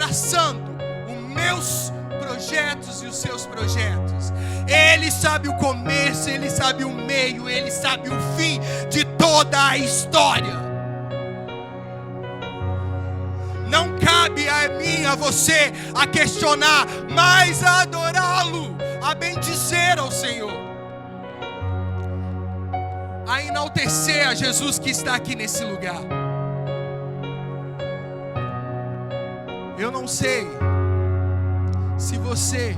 traçando os meus projetos e os seus projetos. Ele sabe o começo, Ele sabe o meio, Ele sabe o fim de toda a história. Não cabe a mim, a você, a questionar, mas a adorá-lo, a bendizer ao Senhor, a enaltecer a Jesus que está aqui nesse lugar. Eu não sei se você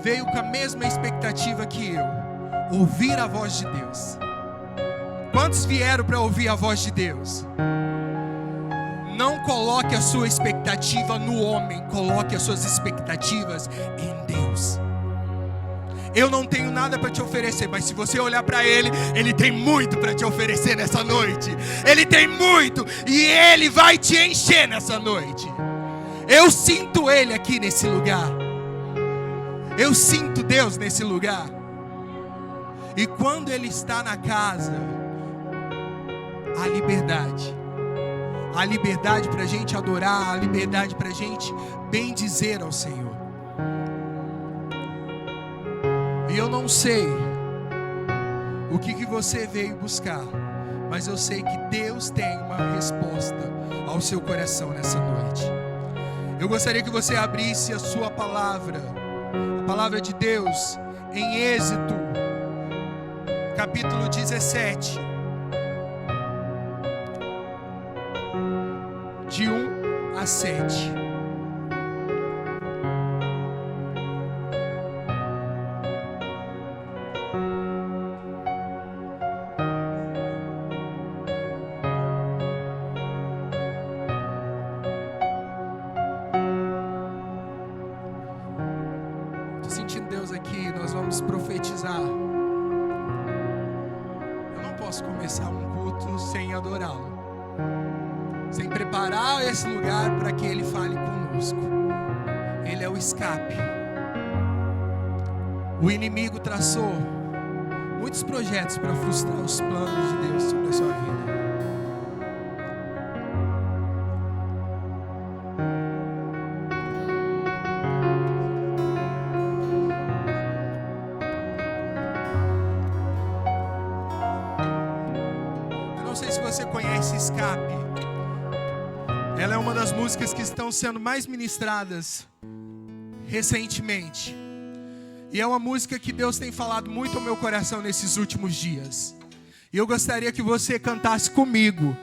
veio com a mesma expectativa que eu, ouvir a voz de Deus. Quantos vieram para ouvir a voz de Deus? Não coloque a sua expectativa no homem, coloque as suas expectativas em Deus. Eu não tenho nada para te oferecer, mas se você olhar para Ele, Ele tem muito para te oferecer nessa noite. Ele tem muito e Ele vai te encher nessa noite. Eu sinto Ele aqui nesse lugar. Eu sinto Deus nesse lugar. E quando Ele está na casa, há liberdade. Há liberdade para a gente adorar, há liberdade para a gente bendizer ao Senhor. E eu não sei o que você veio buscar, mas eu sei que Deus tem uma resposta ao seu coração nessa noite. Eu gostaria que você abrisse a sua palavra, a palavra de Deus, em Êxodo, capítulo 17, de 1 a 7. Estou sentindo Deus aqui, nós vamos profetizar. Eu não posso começar um culto sem adorá-lo, sem preparar esse lugar para que Ele fale conosco. Ele é o escape. O inimigo traçou muitos projetos para frustrar os planos de Deus sobre a sua vida. Eu não sei se você conhece Escape. Ela é uma das músicas que estão sendo mais ministradas recentemente. E é uma música que Deus tem falado muito ao meu coração nesses últimos dias. E eu gostaria que você cantasse comigo.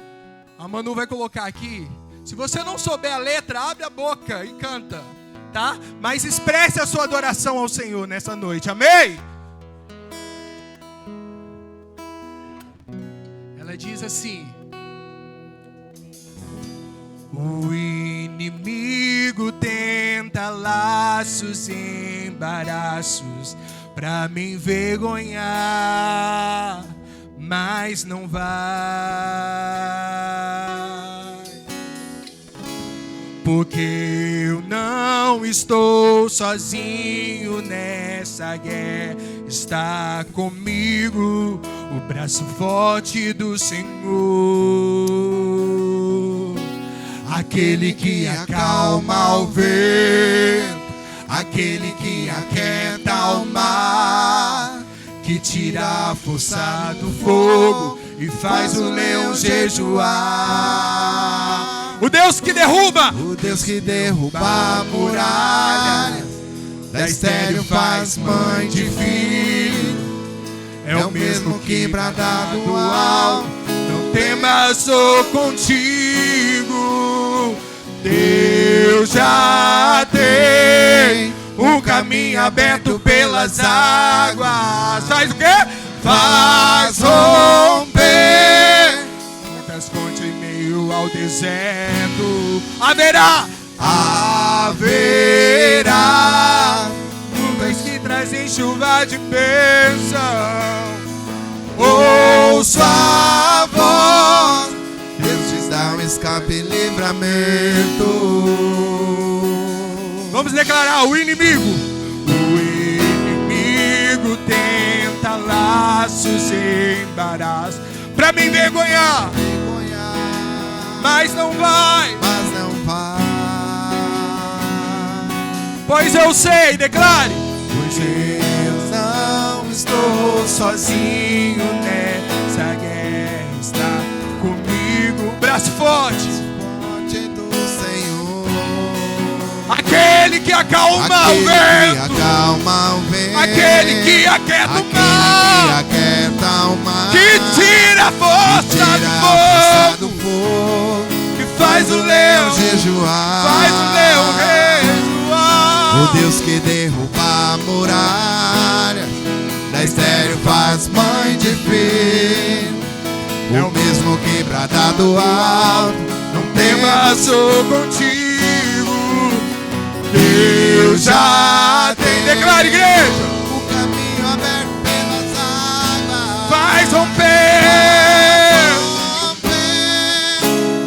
A Manu vai colocar aqui. Se você não souber a letra, abre a boca e canta, tá? Mas expresse a sua adoração ao Senhor nessa noite, amém? Ela diz assim: o inimigo tenta laços e embaraços pra me envergonhar, mas não vai, porque eu não estou sozinho nessa guerra. Está comigo o braço forte do Senhor. Aquele que acalma o vento, aquele que aquieta o mar, que tira a força do fogo e faz o leão jejuar. O Deus que derruba, o Deus que derruba a muralha, da estéril faz mãe de filho. É o mesmo que brada do alto, não temas, sou contigo. Deus já tem um caminho aberto pelas águas. Faz o quê? Faz romper muitas fontes em meio ao deserto. Haverá nuvens que trazem chuva de bênção. Ouço a voz, Deus te dá um escape e livramento. Vamos declarar: o inimigo tenta laços e embaraços pra me envergonhar, mas não vai, Pois eu sei, declare. Pois eu não estou sozinho nessa guerra, está comigo. Braço forte. Forte do Senhor. Aquele que acalma o vento. Aquele que aquieta o mar. Que tira a força do fogo. Que faz o leão jejuar. Faz o leão rejoar. O Deus que derruba a muralha, da estéril faz mãe de filho. O mesmo que brada do alto, não temas, sou contigo. Deus já tem. Declara, igreja. O caminho aberto pelas águas. Faz romper.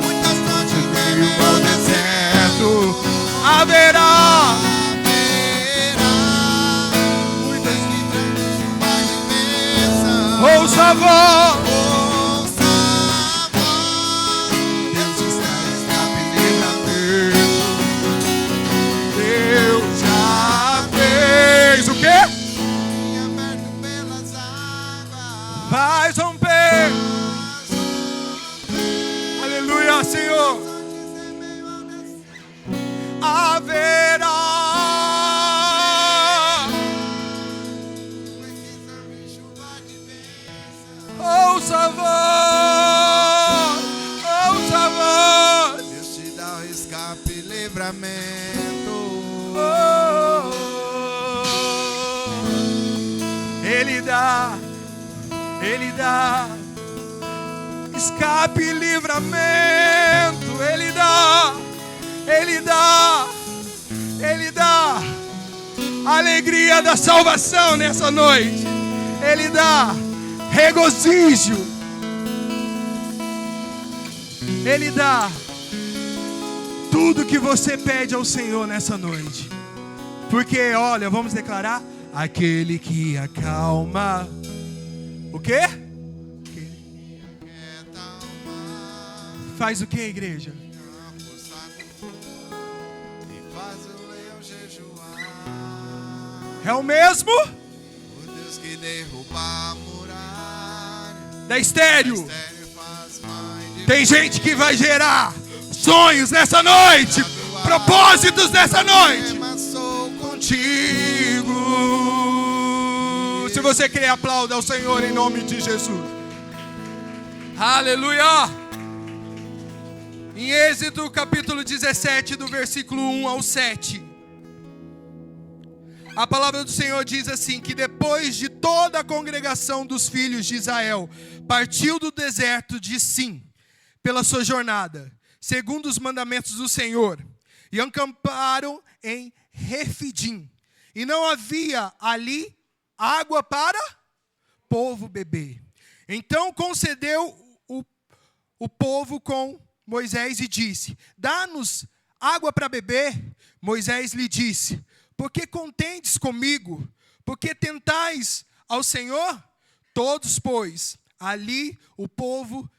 Muitas noites teve o deserto. Haverá Muitas livres chuva de bênção. ouça a voz. Ouça a voz. Deus está livramento. Deus já fez o quê? Caminho aberto pelas águas. Faz romper. Aleluia, Senhor. Haverá. Ouça a voz. Ouça a voz. Deus te dá o escape e livramento. Ele dá escape e livramento. Ele dá alegria da salvação nessa noite. Ele dá regozijo. Ele dá tudo que você pede ao Senhor nessa noite. Porque, olha, vamos declarar: aquele que acalma. O quê? Faz o quê, igreja? É o mesmo O Deus que derruba a muralha, da estéreo. faz mãe de Tem gente que vai gerar sonhos nessa noite, propósitos nessa noite. mas sou Contigo. Se você quer, aplauda ao Senhor em nome de Jesus. Aleluia. Em Êxodo capítulo 17, do versículo 1 ao 7. A palavra do Senhor diz assim: que depois de toda a congregação dos filhos de Israel partiu do deserto de Sim pela sua jornada, segundo os mandamentos do Senhor, e acamparam em Refidim, e não havia ali água para povo beber. Então concedeu o povo com Moisés e disse: dá-nos água para beber. Moisés lhe disse: por que contendes comigo? Por que tentais ao Senhor? Todos, pois, ali o povo,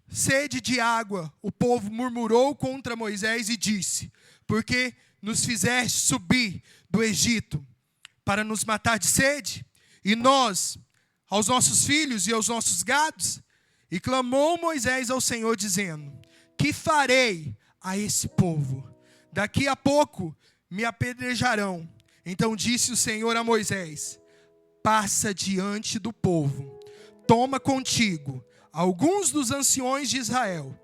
sede de água, o povo murmurou contra Moisés e disse: por que nos fizeste subir do Egito para nos matar de sede? E nós, aos nossos filhos e aos nossos gados? E clamou Moisés ao Senhor, dizendo: que farei a esse povo? Daqui a pouco me apedrejarão. Então disse o Senhor a Moisés: passa diante do povo, toma contigo alguns dos anciões de Israel,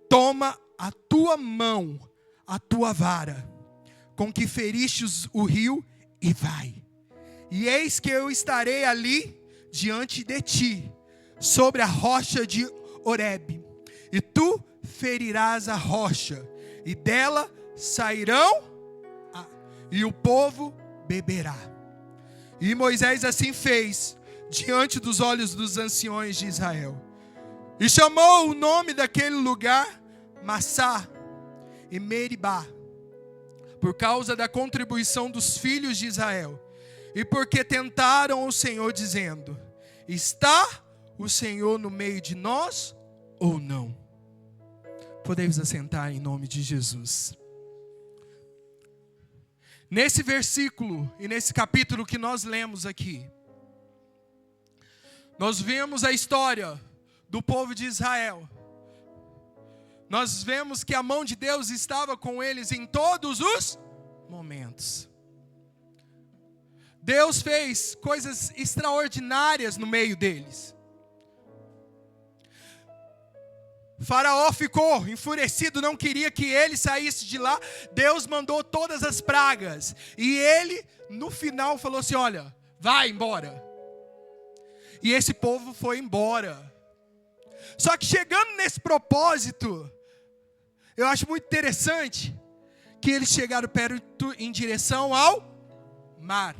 toma a tua mão, a tua vara, com que feristes o rio, e vai. E eis que eu estarei ali diante de ti, sobre a rocha de Horebe, e tu ferirás a rocha, e dela sairão, e o povo beberá. E Moisés assim fez diante dos olhos dos anciões de Israel. E chamou o nome daquele lugar Massá e Meribá, por causa da contribuição dos filhos de Israel, e porque tentaram o Senhor, dizendo: está o Senhor no meio de nós ou não? Podemos assentar em nome de Jesus. Nesse versículo e nesse capítulo que nós lemos aqui, nós vemos a história do povo de Israel. Nós vemos que a mão de Deus estava com eles em todos os momentos. Deus fez coisas extraordinárias no meio deles. Faraó ficou enfurecido, não queria que ele saísse de lá. Deus mandou todas as pragas. E ele, no final, falou assim: olha, vai embora. E esse povo foi embora. Só que chegando nesse propósito, eu acho muito interessante que eles chegaram perto em direção ao mar.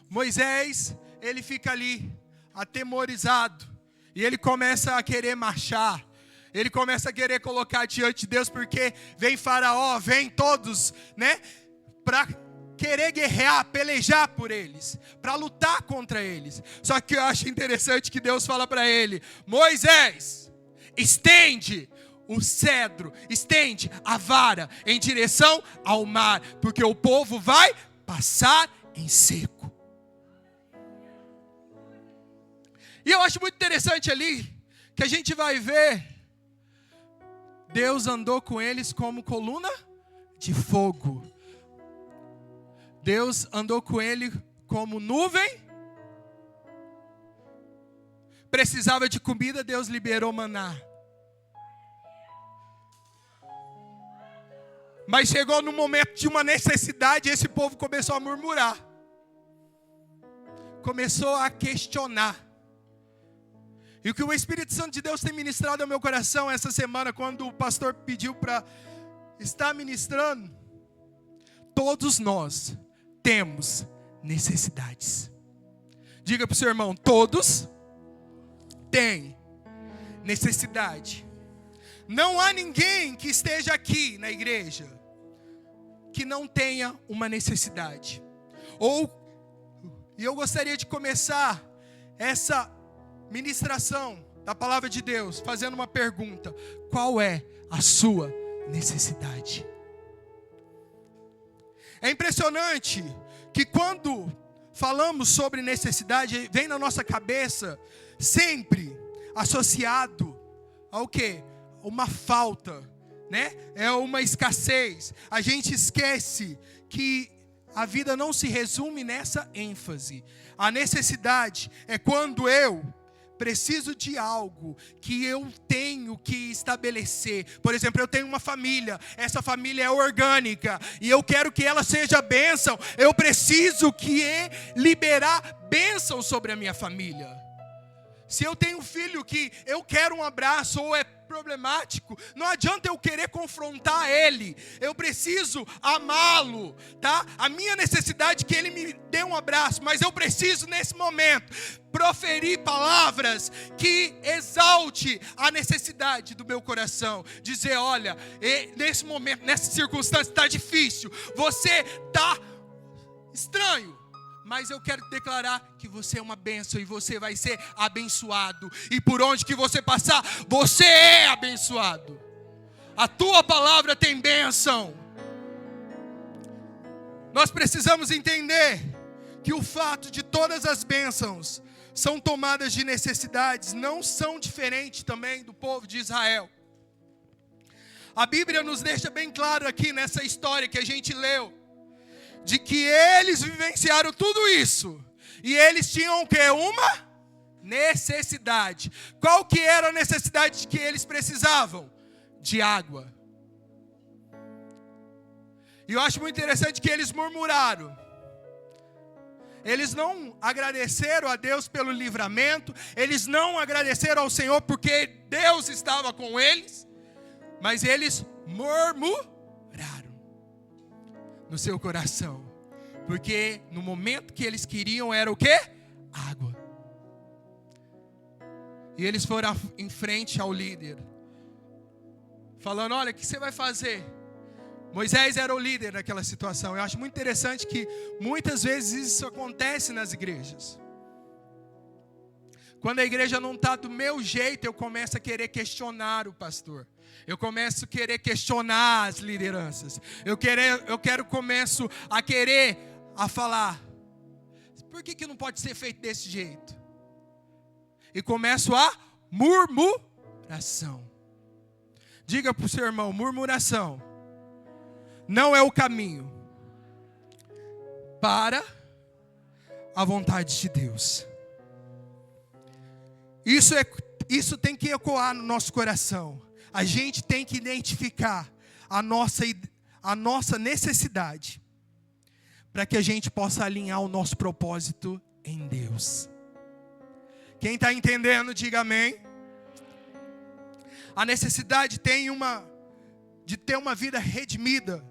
Moisés, ele fica ali, atemorizado. E ele começa a querer marchar. Ele começa a querer colocar diante de Deus, porque vem Faraó, vem todos, né? Para querer guerrear, pelejar por eles, para lutar contra eles. Só que eu acho interessante que Deus fala para ele: Moisés, estende o cedro, estende a vara em direção ao mar, porque o povo vai passar em seco. E eu acho muito interessante ali, que a gente vai ver, Deus andou com eles como coluna de fogo. Deus andou com ele como nuvem. Precisava de comida, Deus liberou maná. Mas chegou no momento de uma necessidade, esse povo começou a murmurar. Começou a questionar. E o que o Espírito Santo de Deus tem ministrado ao meu coração essa semana, quando o pastor pediu para estar ministrando, todos nós temos necessidades. Diga para o seu irmão: todos têm necessidade. Não há ninguém que esteja aqui na igreja que não tenha uma necessidade. E eu gostaria de começar essa ministração da palavra de Deus fazendo uma pergunta: qual é a sua necessidade? É impressionante que quando falamos sobre necessidade, vem na nossa cabeça sempre associado ao quê? Uma falta, né? É uma escassez. A gente esquece que a vida não se resume nessa ênfase. A necessidade é quando eu preciso de algo que eu tenho que estabelecer. Por exemplo, eu tenho uma família, essa família é orgânica e eu quero que ela seja bênção. Eu preciso liberar bênção sobre a minha família. Se eu tenho um filho que eu quero um abraço ou é problemático, não adianta eu querer confrontar ele, eu preciso amá-lo, tá? A minha necessidade é que ele me dê um abraço, mas eu preciso nesse momento proferir palavras que exalte a necessidade do meu coração, dizer: olha, nesse momento, nessa circunstância está difícil, você está estranho, mas eu quero declarar que você é uma bênção e você vai ser abençoado. E por onde que você passar, você é abençoado. A tua palavra tem bênção. Nós precisamos entender que o fato de todas as bênçãos são tomadas de necessidades não são diferentes também do povo de Israel. A Bíblia nos deixa bem claro aqui nessa história que a gente leu, de que eles vivenciaram tudo isso, e eles tinham o quê? Uma necessidade. Qual que era a necessidade que eles precisavam? De água. E eu acho muito interessante que eles murmuraram. Eles não agradeceram a Deus pelo livramento, eles não agradeceram ao Senhor porque Deus estava com eles, mas eles murmuraram no seu coração, porque no momento que eles queriam era o quê? Água. E eles foram em frente ao líder, falando: olha, o que você vai fazer? Moisés era o líder naquela situação. Eu acho muito interessante que muitas vezes isso acontece nas igrejas. Quando a igreja não está do meu jeito, eu começo a querer questionar o pastor. Eu começo a querer questionar as lideranças. Começo a querer a falar, por que não pode ser feito desse jeito? E começo a murmuração. Diga para o seu irmão, murmuração não é o caminho para a vontade de Deus. Isso tem que ecoar no nosso coração. A gente tem que identificar a nossa necessidade, para que a gente possa alinhar o nosso propósito em Deus. Quem está entendendo, diga amém. A necessidade de ter uma vida redimida,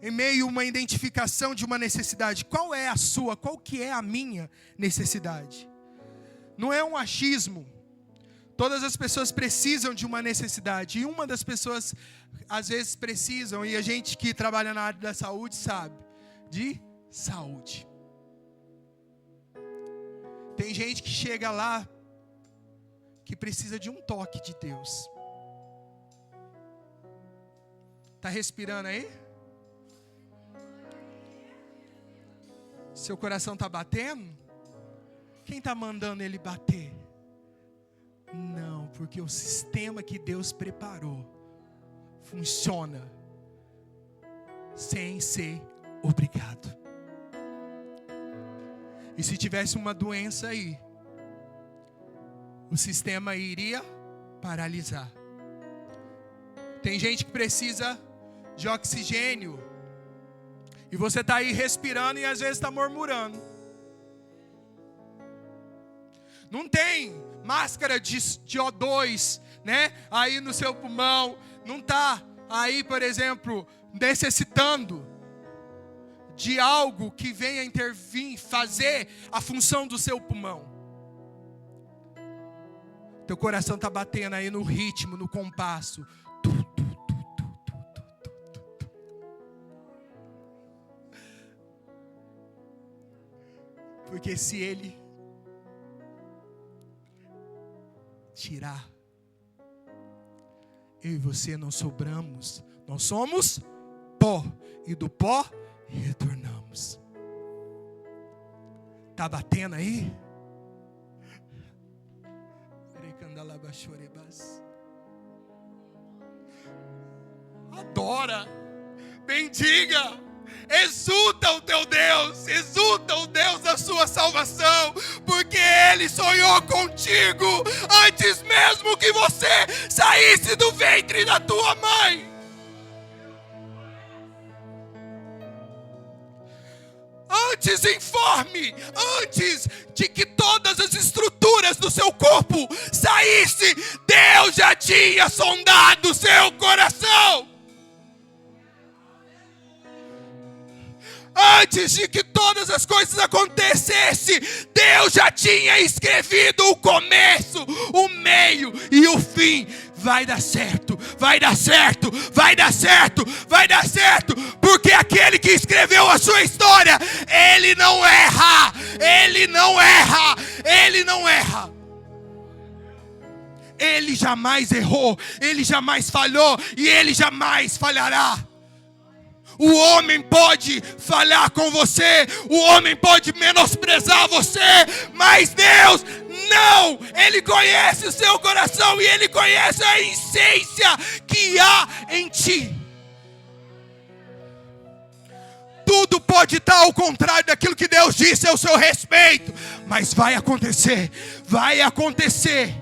em meio a uma identificação de uma necessidade. Qual é a sua? Qual que é a minha necessidade? Não é um achismo. Todas as pessoas precisam de uma necessidade. E uma das pessoas, às vezes, precisam, e a gente que trabalha na área da saúde sabe, de saúde. Tem gente que chega lá, que precisa de um toque de Deus. Está respirando aí? Seu coração está batendo? Quem está mandando ele bater? Não, porque o sistema que Deus preparou funciona sem ser obrigado. E se tivesse uma doença aí, o sistema iria paralisar. Tem gente que precisa de oxigênio, e você está aí respirando e às vezes está murmurando. Não tem máscara de O2, né? Aí no seu pulmão. Não está aí, por exemplo, necessitando de algo que venha intervir, fazer a função do seu pulmão. Teu coração está batendo aí no ritmo, no compasso. Porque se ele tirar, eu e você não sobramos, nós somos pó, e do pó retornamos. Está batendo aí? Adora, bendiga, exulta o teu Deus, exulta o Deus da sua salvação, porque Ele sonhou contigo antes mesmo que você saísse do ventre da tua mãe. Antes informe, antes de que todas as estruturas do seu corpo saíssem, Deus já tinha sondado o seu coração. Antes de que todas as coisas acontecessem, Deus já tinha escrevido o começo, o meio e o fim. Vai dar certo, vai dar certo, vai dar certo, vai dar certo, porque aquele que escreveu a sua história, ele não erra, ele não erra, ele não erra. Ele jamais errou, ele jamais falhou e ele jamais falhará. O homem pode falhar com você, o homem pode menosprezar você, mas Deus não, Ele conhece o seu coração e Ele conhece a essência que há em ti. Tudo pode estar ao contrário daquilo que Deus disse ao seu respeito, mas vai acontecer, vai acontecer.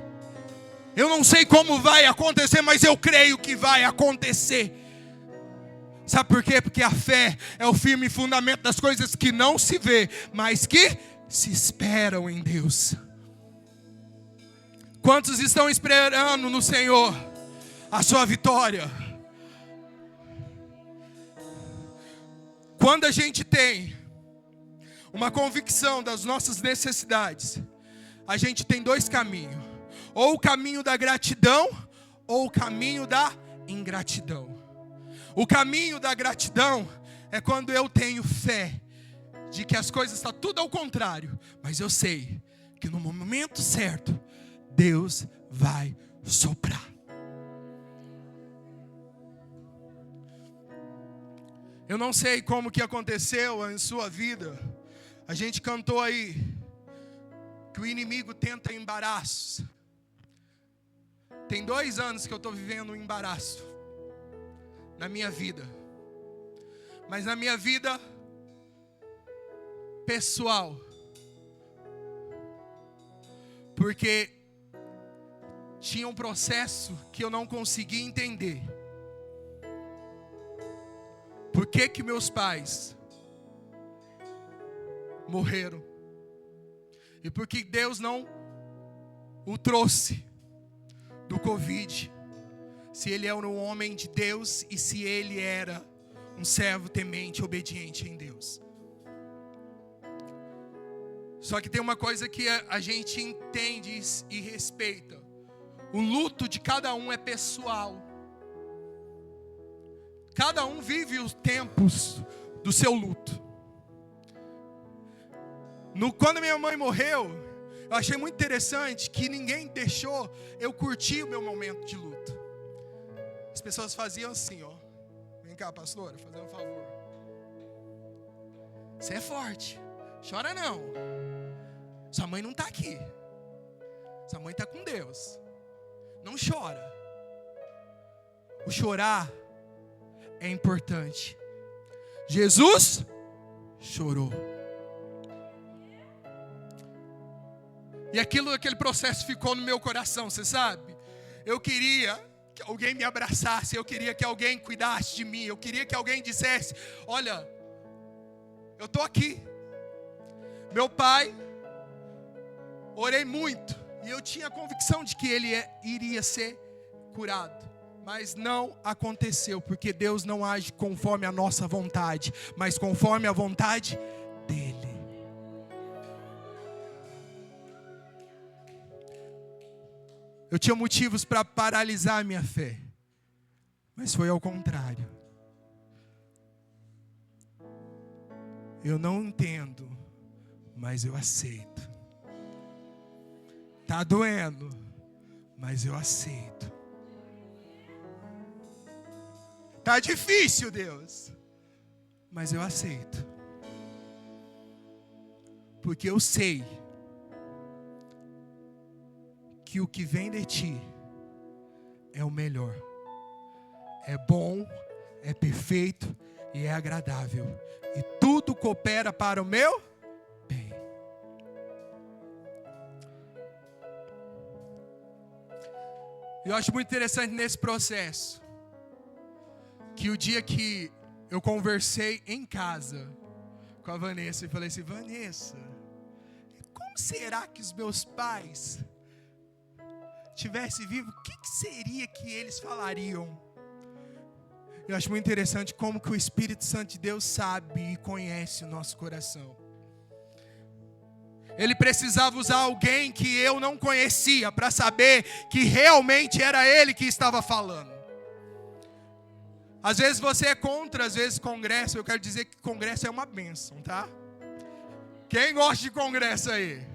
Eu não sei como vai acontecer, mas eu creio que vai acontecer. Sabe por quê? Porque a fé é o firme fundamento das coisas que não se vê, mas que se esperam em Deus. Quantos estão esperando no Senhor a sua vitória? Quando a gente tem uma convicção das nossas necessidades, a gente tem dois caminhos: ou o caminho da gratidão, ou o caminho da ingratidão. O caminho da gratidão é quando eu tenho fé de que as coisas estão tudo ao contrário, mas eu sei que no momento certo, Deus vai soprar. Eu não sei como que aconteceu em sua vida. A gente cantou aí que o inimigo tenta embaraços. Tem 2 anos que eu estou vivendo um embaraço na minha vida. Mas na minha vida pessoal. Porque tinha um processo que eu não conseguia entender. Por que que meus pais morreram? E por que Deus não o trouxe do Covid? Se ele era um homem de Deus e se ele era um servo temente, obediente em Deus. Só que tem uma coisa que a gente entende e respeita. O luto de cada um é pessoal. Cada um vive os tempos do seu luto. Quando minha mãe morreu, eu achei muito interessante que ninguém deixou eu curtir o meu momento de luto. As pessoas faziam assim, ó. Vem cá, pastora, fazer um favor. Você é forte. Chora não. Sua mãe não está aqui. Sua mãe está com Deus. Não chora. O chorar é importante. Jesus chorou. E aquele processo ficou no meu coração, você sabe? Eu queria que alguém me abraçasse, eu queria que alguém cuidasse de mim, eu queria que alguém dissesse: olha, eu estou aqui. Meu pai, orei muito, e eu tinha a convicção de que ele iria ser curado. Mas não aconteceu, porque Deus não age conforme a nossa vontade, mas conforme a vontade dEle. Eu tinha motivos para paralisar a minha fé, mas foi ao contrário. Eu não entendo, mas eu aceito. Tá doendo, mas eu aceito. Tá difícil, Deus, mas eu aceito. Porque eu sei que o que vem de ti é o melhor. É bom, é perfeito e é agradável. E tudo coopera para o meu bem. Eu acho muito interessante nesse processo que o dia que eu conversei em casa com a Vanessa e falei assim: Vanessa, como será que os meus pais tivessem vivos, o que seria que eles falariam? Eu acho muito interessante como que o Espírito Santo de Deus sabe e conhece o nosso coração. Ele precisava usar alguém que eu não conhecia para saber que realmente era ele que estava falando. Às vezes você é contra, às vezes congresso. Eu quero dizer que congresso é uma bênção, tá? Quem gosta de congresso aí?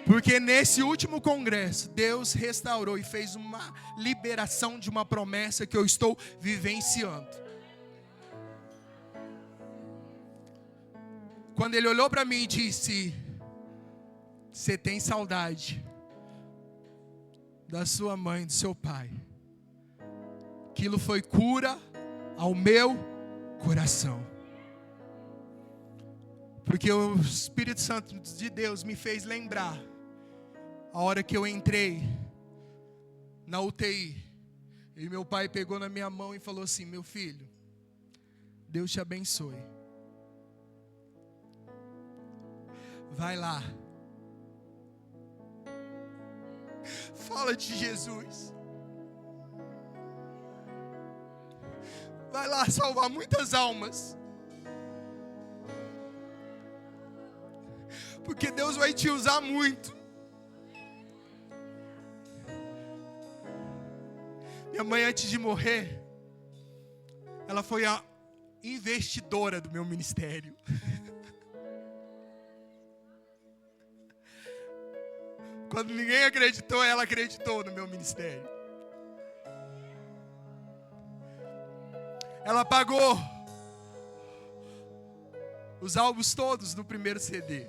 Porque nesse último congresso, Deus restaurou e fez uma liberação de uma promessa que eu estou vivenciando. Quando ele olhou para mim e disse: você tem saudade da sua mãe, do seu pai. Aquilo foi cura ao meu coração. Porque o Espírito Santo de Deus me fez lembrar a hora que eu entrei na UTI. E meu pai pegou na minha mão e falou assim: meu filho, Deus te abençoe. Vai lá. Fala de Jesus. Vai lá salvar muitas almas. Porque Deus vai te usar muito. Minha mãe, antes de morrer, ela foi a investidora do meu ministério. Quando ninguém acreditou, ela acreditou no meu ministério. Ela pagou os álbuns todos do primeiro CD.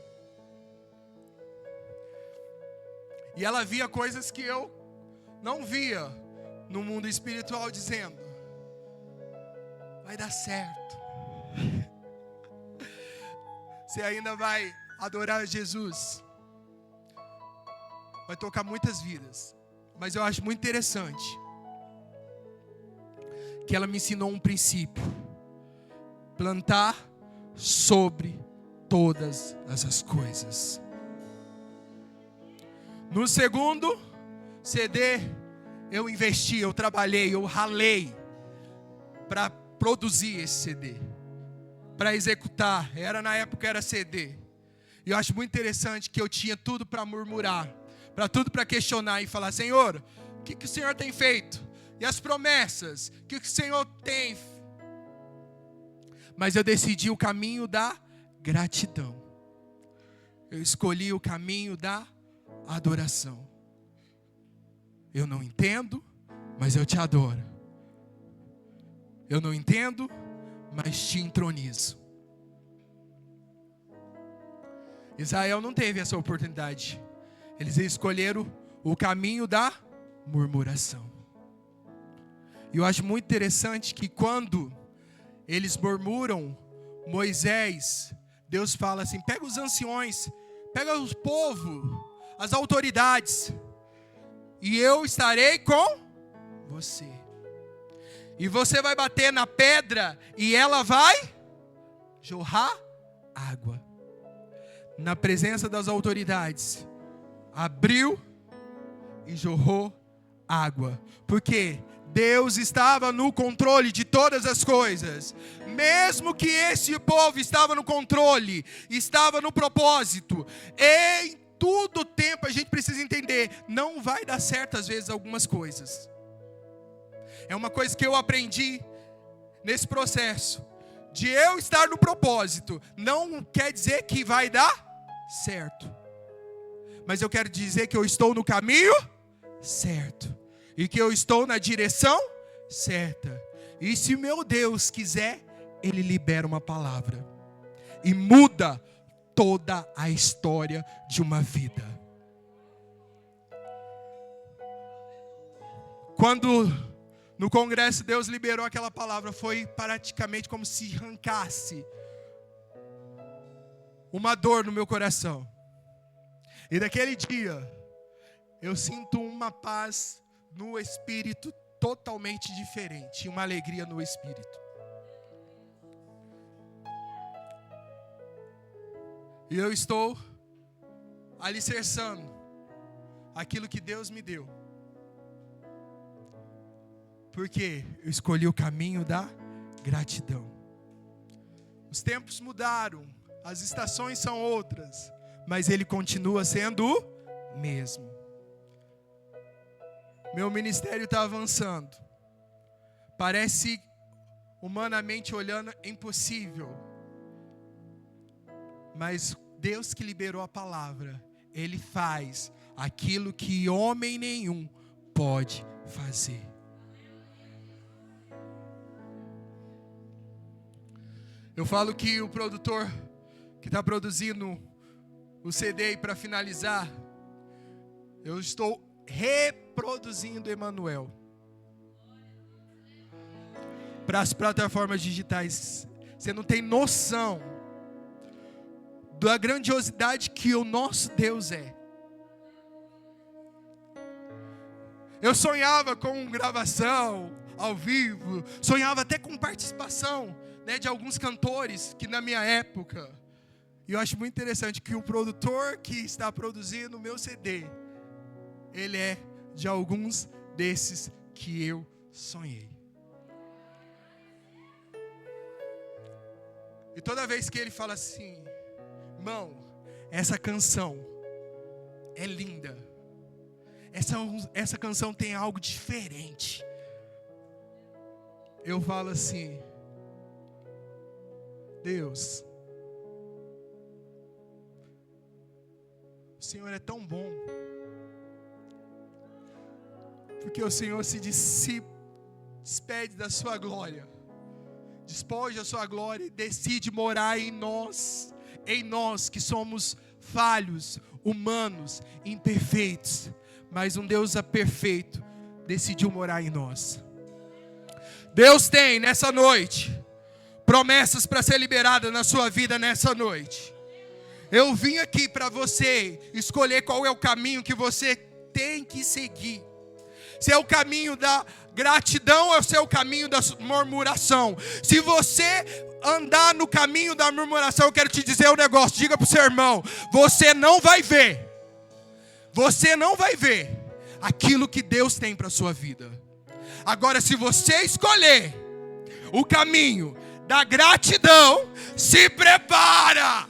E ela via coisas que eu não via no mundo espiritual, dizendo: vai dar certo. Você ainda vai adorar Jesus. Vai tocar muitas vidas. Mas eu acho muito interessante que ela me ensinou um princípio: plantar sobre todas essas coisas. No segundo CD, eu investi, eu trabalhei, eu ralei para produzir esse CD, para executar. Na época era CD. E eu acho muito interessante que eu tinha tudo para murmurar, tudo para questionar e falar: Senhor, o que o Senhor tem feito? E as promessas, o que o Senhor tem? Mas eu decidi o caminho da gratidão. Eu escolhi o caminho da adoração. Eu não entendo, mas eu te adoro. Eu não entendo, mas te entronizo. Israel não teve essa oportunidade. Eles escolheram o caminho da murmuração. E eu acho muito interessante que quando eles murmuram, Deus fala assim: pega os anciões, pega o povo, as autoridades, e eu estarei com você. E você vai bater na pedra e ela vai jorrar água. Na presença das autoridades, abriu e jorrou água. Porque Deus estava no controle de todas as coisas. Mesmo que esse povo estava no controle, estava no propósito, em todo o tempo a gente precisa entender: não vai dar certo às vezes algumas coisas. É uma coisa que eu aprendi nesse processo, de eu estar no propósito, não quer dizer que vai dar certo, mas eu quero dizer que eu estou no caminho certo, e que eu estou na direção certa. E se meu Deus quiser, Ele libera uma palavra e muda toda a história de uma vida. Quando no congresso Deus liberou aquela palavra, foi praticamente como se arrancasse uma dor no meu coração. E daquele dia eu sinto uma paz no espírito totalmente diferente, uma alegria no espírito. E eu estou alicerçando aquilo que Deus me deu, porque eu escolhi o caminho da gratidão. Os tempos mudaram, as estações são outras, mas Ele continua sendo o mesmo. Meu ministério está avançando. Parece, humanamente olhando, impossível. Mas Deus que liberou a palavra, Ele faz aquilo que homem nenhum pode fazer. Eu falo que o produtor que está produzindo o CD, para finalizar, eu estou reproduzindo Emanuel para as plataformas digitais. Você não tem noção da grandiosidade que o nosso Deus é. Eu sonhava com gravação ao vivo, sonhava até com participação, de alguns cantores que na minha época. E eu acho muito interessante que o produtor que está produzindo o meu CD, ele é de alguns desses que eu sonhei. E toda vez que ele fala assim: irmão, essa canção é linda, essa canção tem algo diferente, eu falo assim: Deus, o Senhor é tão bom, Porque o Senhor se despede da sua glória, despoja a sua glória e decide morar em nós que somos falhos, humanos, imperfeitos, mas um Deus perfeito decidiu morar em nós. Deus tem nessa noite promessas para ser liberadas na sua vida nessa noite. Eu vim aqui para você escolher qual é o caminho que você tem que seguir. Se é o caminho da gratidão ou se é o caminho da murmuração. Se você andar no caminho da murmuração, eu quero te dizer um negócio. Diga para o seu irmão: você não vai ver aquilo que Deus tem para a sua vida. Agora, se você escolher o caminho da gratidão, se prepara,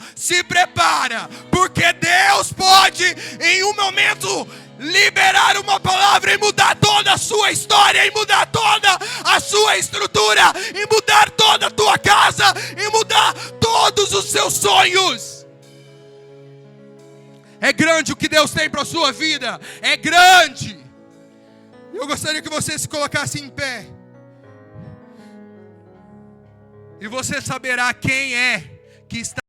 porque Deus pode em um momento liberar uma palavra e mudar toda a sua história, e mudar toda a sua estrutura, e mudar toda a tua casa, e mudar todos os seus sonhos. É grande o que Deus tem para a sua vida, é grande. Eu gostaria que você se colocasse em pé, e você saberá quem é que está